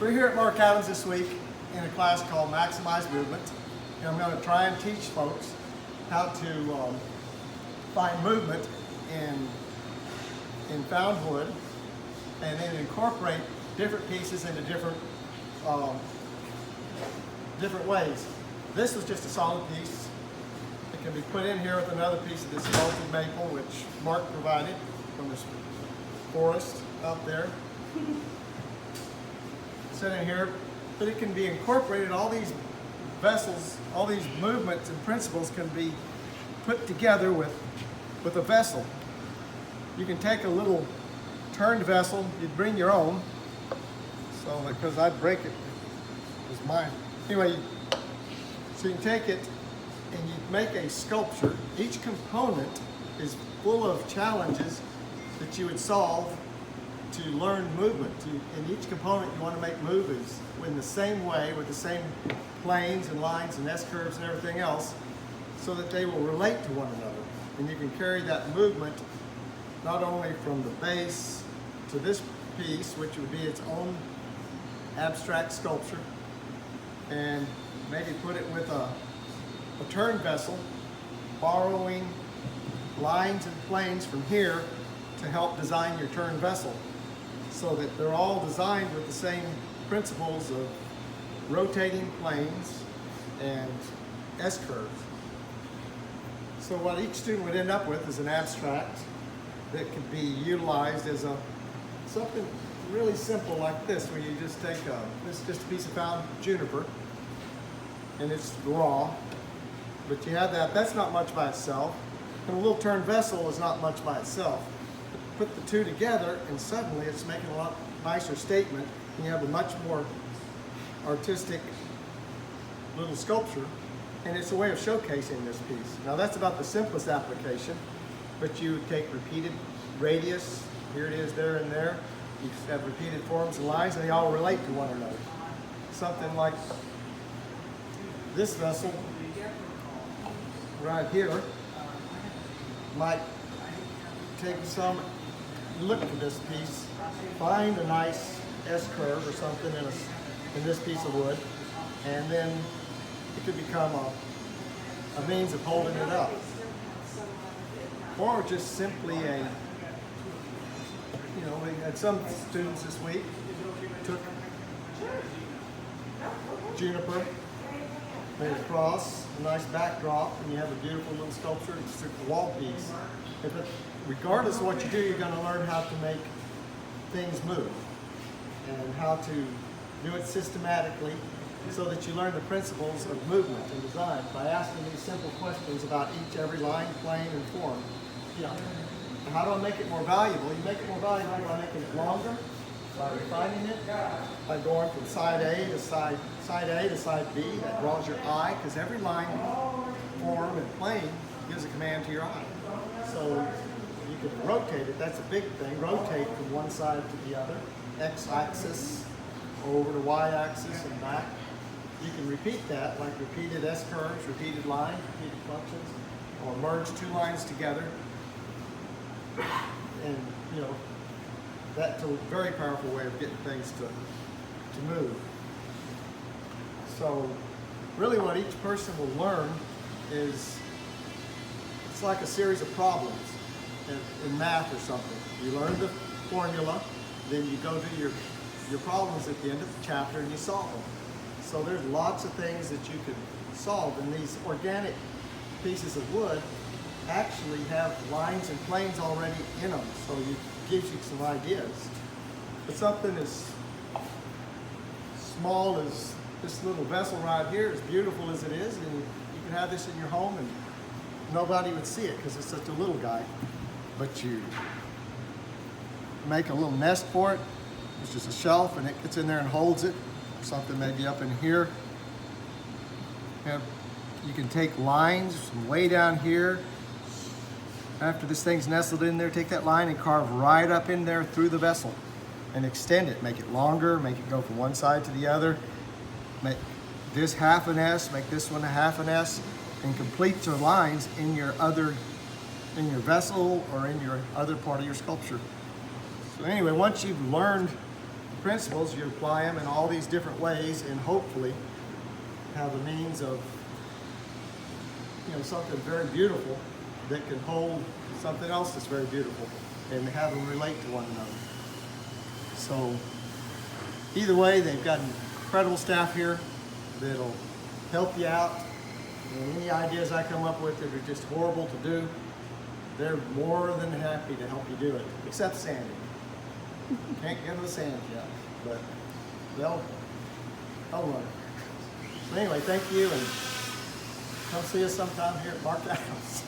We're here at Mark Adams this week in a class called Maximize Movement. And I'm going to try and teach folks how to find movement in found wood and then incorporate different pieces into different ways. This was just a solid piece. It can be put in here with another piece of this salted maple, which Mark provided from this forest out there. Sit in here, but it can be incorporated. All these vessels, all these movements and principles can be put together with a vessel. You can take a little turned vessel, you'd bring your own, so because I'd break it, it was mine. Anyway, so you can take it and you make a sculpture. Each component is full of challenges that you would solve to learn movement. In each component you want to make moves in the same way, with the same planes and lines and S-curves and everything else, so that they will relate to one another. And you can carry that movement not only from the base to this piece, which would be its own abstract sculpture, and maybe put it with a turn vessel, borrowing lines and planes from here to help design your turn vessel, so that they're all designed with the same principles of rotating planes and S-curves. So what each student would end up with is an abstract that could be utilized as something really simple like this, where you just take this is just a piece of found juniper, and it's raw, but you have that's not much by itself, and a little turned vessel is not much by itself. Put the two together and suddenly it's making a lot nicer statement, and you have a much more artistic little sculpture, and it's a way of showcasing this piece. Now that's about the simplest application, but you take repeated radius, here it is, there and there, you have repeated forms and lines, and they all relate to one another. Something like this vessel right here might take some look at this piece, find a nice S-curve or something in this piece of wood, and then it could become a means of holding it up. Or just simply we had some students this week took juniper, made a cross, a nice backdrop, and you have a beautiful little sculpture. It's just a wall piece. Regardless of what you do, you're going to learn how to make things move and how to do it systematically, so that you learn the principles of movement and design by asking these simple questions about every line, plane, and form. How do I make it more valuable? You make it more valuable by making it longer, by refining it, by going from side A to side B. That draws your eye, because every line, form, and plane gives a command to your eye. So you can rotate it. That's a big thing. Rotate from one side to the other, x-axis over to y-axis and back. You can repeat that, like repeated S-curves, repeated lines, repeated functions, or merge two lines together. And that's a very powerful way of getting things to move. So really what each person will learn is, it's like a series of problems in math or something. You learn the formula, then you go do your problems at the end of the chapter and you solve them. So there's lots of things that you can solve, and these organic pieces of wood actually have lines and planes already in them, so it gives you some ideas. But something as small as this little vessel right here, as beautiful as it is, and you can have this in your home and nobody would see it because it's such a little guy. But you make a little nest for it. It's just a shelf, and it gets in there and holds it. Or something maybe up in here. You can take lines from way down here. After this thing's nestled in there, take that line and carve right up in there through the vessel and extend it. Make it longer, make it go from one side to the other. Make this half an S, make this one a half an S, and complete your lines in your vessel or in your other part of your sculpture. So anyway, once you've learned principles, you apply them in all these different ways, and hopefully have the means of, you know, something very beautiful that can hold something else that's very beautiful and have them relate to one another. So either way, they've got incredible staff here that'll help you out. And any ideas I come up with that are just horrible to do, they're more than happy to help you do it, except Sandy. Can't get into the sand yet, but they'll run. So anyway, thank you, and come see us sometime here at Mark Adams.